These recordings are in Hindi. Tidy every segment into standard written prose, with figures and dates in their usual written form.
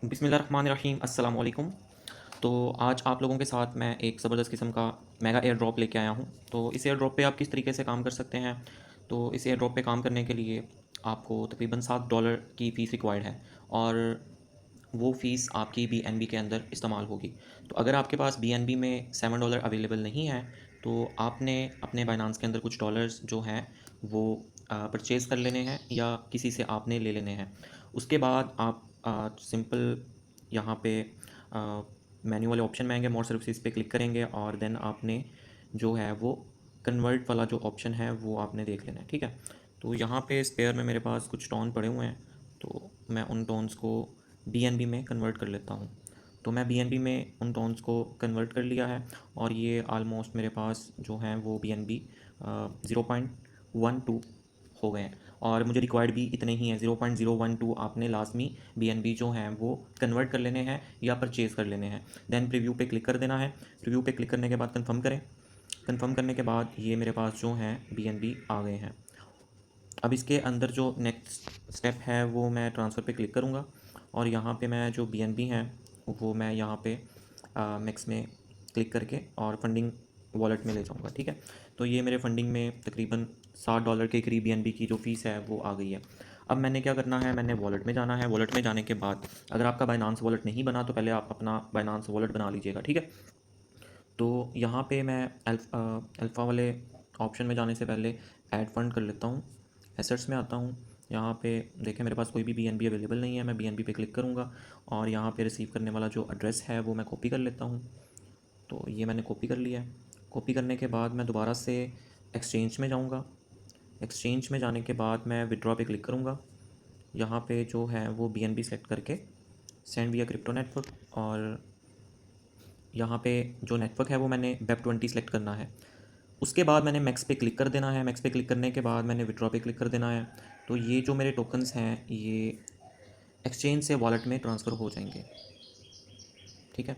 बिस्मिल्लाहिर्रहमानिर्रहीम अस्सलाम वालेकुम। तो आज आप लोगों के साथ मैं एक ज़बरदस्त किस्म का मेगा एयर ड्रॉप लेके आया हूँ। तो इस एयर ड्रॉप पे आप किस तरीके से काम कर सकते हैं। तो इस एयर ड्रॉप पे काम करने के लिए आपको तकरीबन $7 की फ़ीस रिक्वायर्ड है और वो फ़ीस आपकी बीएनबी के अंदर इस्तेमाल होगी। तो अगर आपके पास बीएनबी में $7 अवेलेबल नहीं है तो आपने अपने बाइनांस के अंदर कुछ डॉलर्स जो हैं वो परचेज़ कर लेने हैं या किसी से आपने ले लेने हैं। उसके बाद आप सिंपल यहाँ पे मेन्यू वाले ऑप्शन में आएंगे, मोर सर्विसेज पे क्लिक करेंगे और देन आपने जो है वो कन्वर्ट वाला जो ऑप्शन है वो आपने देख लेना है, ठीक है। तो यहाँ पे स्पेयर में मेरे पास कुछ टोन पड़े हुए हैं, तो मैं उन टोन्स को बीएनबी में कन्वर्ट कर लेता हूँ। तो मैं बीएनबी में उन टोन्स को कन्वर्ट कर लिया है और ये आलमोस्ट मेरे पास जो हैं वो बीएनबी 0.12 हो गए हैं और मुझे रिक्वायर्ड भी इतने ही हैं। 0.012 आपने लाजमी बीएनबी जो हैं वो कन्वर्ट कर लेने हैं या परचेज़ कर लेने हैं। देन प्रीव्यू पे क्लिक कर देना है। प्रीव्यू पे क्लिक करने के बाद कंफर्म करें। कंफर्म करने के बाद ये मेरे पास जो हैं बीएनबी आ गए हैं। अब इसके अंदर जो नेक्स्ट स्टेप है वो मैं ट्रांसफ़र पे क्लिक करूँगा और यहाँ पे मैं जो बीएनबी हैं वो मैं यहाँ पे मिक्स में क्लिक करके और फंडिंग वॉलेट में ले जाऊँगा, ठीक है। तो ये मेरे फंडिंग में तकरीबन $60 के करीब बीएनबी की जो फ़ीस है वो आ गई है। अब मैंने क्या करना है, मैंने वॉलेट में जाना है। वॉलेट में जाने के बाद अगर आपका बाइनांस वॉलेट नहीं बना तो पहले आप अपना बाइनांस वॉलेट बना लीजिएगा, ठीक है। तो यहाँ पे मैं अल्फ़ा वाले ऑप्शन में जाने से पहले ऐड फंड कर लेता हूँ। एसेट्स में आता हूँ। यहाँ पे देखें मेरे पास कोई भी बीएनबी अवेलेबल नहीं है। मैं बीएनबी पे क्लिक करूँगा और यहाँ पे रिसीव करने वाला जो एड्रेस है वो मैं कॉपी कर लेता हूँ। तो ये मैंने कॉपी कर लिया है। कॉपी करने के बाद मैं दोबारा से एक्सचेंज में जाऊँगा। एक्सचेंज में जाने के बाद मैं विड्रॉ पे क्लिक करूँगा। यहाँ पे जो है वो बीएनबी सेलेक्ट करके सेंड विया क्रिप्टो नेटवर्क और यहाँ पे जो नेटवर्क है वो मैंने वेब20 सेलेक्ट करना है। उसके बाद मैंने मैक्स पे क्लिक कर देना है। मैक्स पे क्लिक करने के बाद मैंने विड्रॉ पे क्लिक कर देना है। तो ये जो मेरे टोकन्स हैं ये एक्सचेंज से वॉलेट में ट्रांसफ़र हो जाएंगे, ठीक है।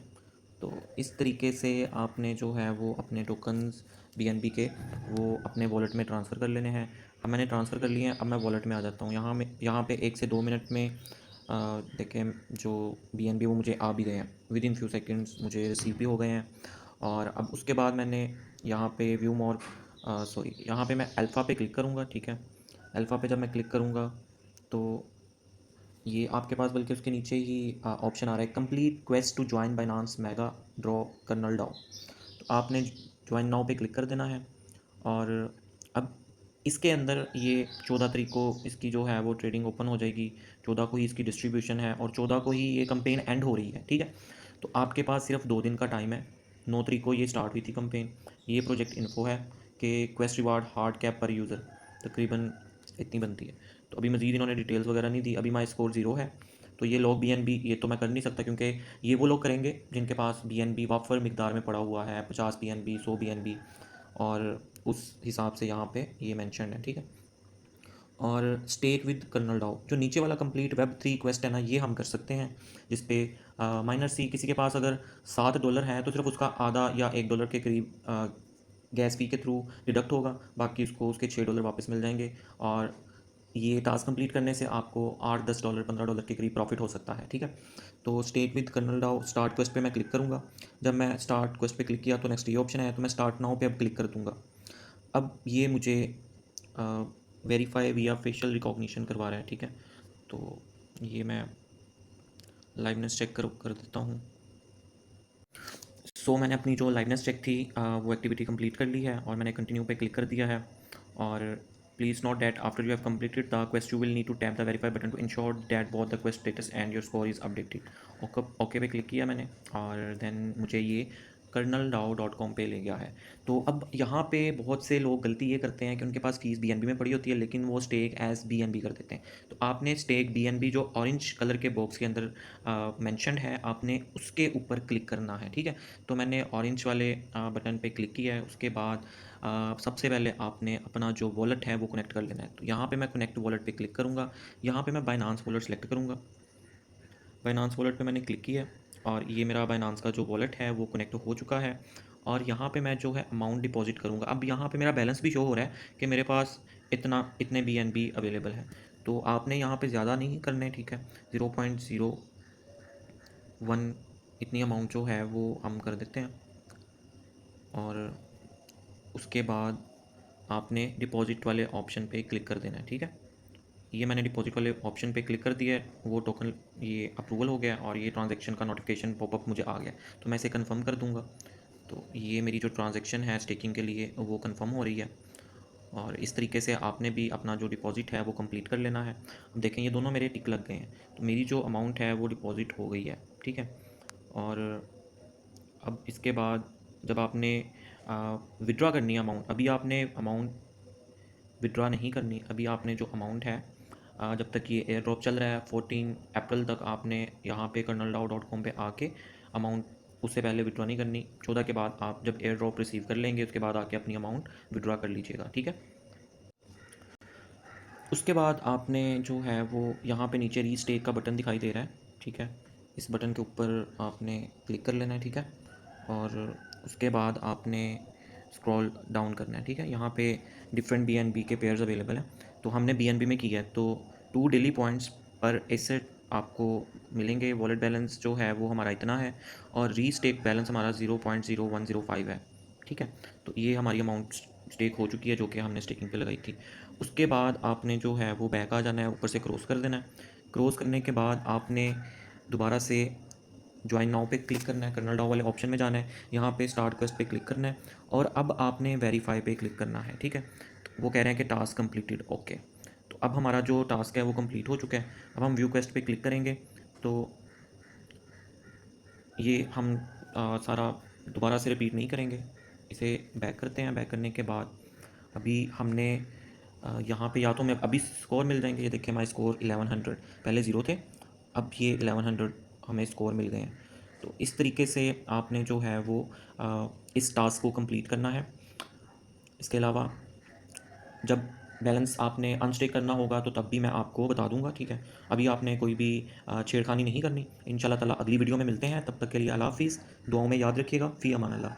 तो इस तरीके से आपने जो है वो अपने टोकन्स बीएनबी के वो अपने वॉलेट में ट्रांसफ़र कर लेने हैं। अब मैंने ट्रांसफ़र कर लिए हैं। अब मैं वॉलेट में आ जाता हूँ। यहाँ पे 1 से 2 मिनट में देखें जो बीएनबी वो मुझे आ भी गए हैं। विद इन फ्यू सेकंड्स मुझे रिसीव भी हो गए हैं। और अब उसके बाद मैंने यहाँ पे व्यू मोर सॉरी यहाँ पे मैं अल्फ़ा पे क्लिक करूँगा, ठीक है। अल्फ़ा पे जब मैं क्लिक करूँगा तो ये आपके पास बल्कि उसके नीचे ही ऑप्शन आ रहा है, complete quest to join Binance mega draw Kernel DAO. तो आपने ज्वाइन नाउ पे क्लिक कर देना है और अब इसके अंदर ये 14 तारीख को इसकी जो है वो ट्रेडिंग ओपन हो जाएगी। 14 को ही इसकी डिस्ट्रीब्यूशन है और 14 को ही ये कंपेन एंड हो रही है, ठीक है। तो आपके पास सिर्फ 2 दिन का टाइम है। 9 तारीख को ये स्टार्ट हुई थी कंपेन। ये प्रोजेक्ट इन्फो है कि क्वेस्ट रिवार्ड हार्ड कैप पर यूज़र तकरीबन इतनी बनती है। तो अभी मज़ीद इन्होंने डिटेल्स वगैरह नहीं दी। अभी माई स्कोर 0 है। तो ये लोग बीएनबी ये तो मैं कर नहीं सकता क्योंकि ये वो लोग करेंगे जिनके पास बीएनबी वाफर मिकदार में पड़ा हुआ है, 50 बीएनबी, 100 बीएनबी, और उस हिसाब से यहाँ पे ये मेंशन है, ठीक है। और स्टेक विद कर्नल डाउ जो नीचे वाला कंप्लीट वेब3 क्वेस्ट है ना, ये हम कर सकते हैं जिस पे माइनर सी किसी के पास अगर $7 है तो सिर्फ उसका आधा या $1 के करीब गैस फी के थ्रू डिडक्ट होगा, बाकी उसको उसके $6 वापस मिल जाएंगे। और ये टास्क कंप्लीट करने से आपको $8, $10, $15 के करीब प्रॉफिट हो सकता है, ठीक है। तो स्टेक विद कर्नल डाउ स्टार्ट क्वेस्ट पे मैं क्लिक करूँगा। जब मैं स्टार्ट क्वेस्ट पे क्लिक किया तो नेक्स्ट ये ऑप्शन है, तो मैं स्टार्ट नाउ पे अब क्लिक कर दूँगा। अब ये मुझे वेरीफाई विया फेशियल रिकॉग्निशन करवा रहा है, ठीक है। तो ये मैं लाइवनेस चेक कर देता हूँ। मैंने अपनी जो लाइवनेस चेक थी वो एक्टिविटी कंप्लीट कर ली है और मैंने कंटिन्यू पे क्लिक कर दिया है। और please note that after you have completed the quest you will need to tap the verify button to ensure that both the quest status and your score is updated. Okay पे क्लिक किया मैंने और देन मुझे ये कर्नल पे ले गया है। तो अब यहाँ पे बहुत से लोग गलती ये करते हैं कि उनके पास फ़ीस बीएनबी में पड़ी होती है लेकिन वो स्टेक एज़ बीएनबी कर देते हैं। तो आपने स्टेक बीएनबी जो ऑरेंज कलर के बॉक्स के अंदर मेंशन्ड है, आपने उसके ऊपर क्लिक करना है, ठीक है। तो मैंने ऑरेंज वाले बटन पे क्लिक किया है। उसके बाद सबसे पहले आपने अपना जो वॉलेट है वो कनेक्ट कर लेना है। तो यहाँ पे मैं कनेक्ट वॉलेट पे क्लिक करूँगा। यहाँ पे मैं बाइनांस वॉलेट सेलेक्ट करूँगा। बाइनांस वॉलेट पे मैंने क्लिक किया और ये मेरा बाइनांस का जो वॉलेट है वो कनेक्ट हो चुका है। और यहाँ पे मैं जो है अमाउंट डिपॉजिट करूँगा। अब यहाँ पे मेरा बैलेंस भी शो हो रहा है कि मेरे पास इतने बीएनबी अवेलेबल है। तो आपने यहाँ पे ज़्यादा नहीं करने, ठीक है। 0.0 1 इतनी अमाउंट जो है वो हम कर देते हैं। और उसके बाद आपने डिपॉज़िट वाले ऑप्शन पे क्लिक कर देना है, ठीक है। ये मैंने डिपॉज़िट वाले ऑप्शन पे क्लिक कर दिया है, वो टोकन ये अप्रूवल हो गया और ये ट्रांज़ैक्शन का नोटिफिकेशन पॉपअप मुझे आ गया। तो मैं इसे कन्फर्म कर दूँगा। तो ये मेरी जो ट्रांज़ैक्शन है स्टेकिंग के लिए वो कन्फर्म हो रही है। और इस तरीके से आपने भी अपना जो डिपॉज़िट है वो कंप्लीट कर लेना है। अब देखें ये दोनों मेरे टिक लग गए हैं, तो मेरी जो अमाउंट है वो डिपॉज़िट हो गई है, ठीक है। और अब इसके बाद जब आपने विथड्रॉ करनी है अमाउंट, अभी आपने अमाउंट विथड्रॉ नहीं करनी। अभी आपने जो अमाउंट है जब तक ये एयर ड्रॉप चल रहा है 14 अप्रैल तक आपने यहाँ पे kernelDAO.com पे आके अमाउंट, उससे पहले विथड्रॉ नहीं करनी। 14 के बाद आप जब एयर ड्रॉप रिसीव कर लेंगे उसके बाद आके अपनी अमाउंट विथड्रॉ कर लीजिएगा, ठीक है। उसके बाद आपने जो है वो यहाँ पे नीचे रीस्टेक का बटन दिखाई दे रहा है, ठीक है। इस बटन के ऊपर आपने क्लिक कर लेना है, ठीक है। और उसके बाद आपने स्क्रॉल डाउन करना है, ठीक है। यहाँ पे डिफरेंट BNB के पेयर्स अवेलेबल हैं, तो हमने BNB में किया है तो 2 डेली पॉइंट्स पर एसेट आपको मिलेंगे। वॉलेट बैलेंस जो है वो हमारा इतना है और रीस्टेक बैलेंस हमारा 0.0105 है, ठीक है। तो ये हमारी अमाउंट स्टेक हो चुकी है जो कि हमने स्टेकिंग पे लगाई थी। उसके बाद आपने जो है वो बैक आ जाना है, ऊपर से क्रॉस कर देना है। क्रॉस करने के बाद आपने दोबारा से ज्वाइन नाउ पे क्लिक करना है, kernelDAO वाले ऑप्शन में जाना है, यहाँ पे स्टार्ट क्वेस्ट पे क्लिक करना है और अब आपने वेरीफाई पे क्लिक करना है, ठीक है। तो वो कह रहे हैं कि टास्क कंप्लीटेड, ओके। तो अब हमारा जो टास्क है वो कंप्लीट हो चुका है। अब हम व्यू क्वेस्ट पे क्लिक करेंगे तो ये हम सारा दोबारा से रिपीट नहीं करेंगे। इसे बैक करते हैं। बैक करने के बाद अभी हमने यहाँ पे या तो हमें अभी स्कोर मिल जाएंगे। ये देखिए हमारे स्कोर 1100 पहले ज़ीरो थे, अब ये 1100 हमें स्कोर मिल गए हैं। तो इस तरीके से आपने जो है वो इस टास्क को कंप्लीट करना है। इसके अलावा जब बैलेंस आपने अनस्टेक करना होगा तो तब भी मैं आपको बता दूंगा, ठीक है। अभी आपने कोई भी छेड़खानी नहीं करनी। इंशाल्लाह ताला अगली वीडियो में मिलते हैं, तब तक के लिए अल्लाह हाफिज़। दुआओं में याद रखिएगा। फ़ी अमान अल्लाह।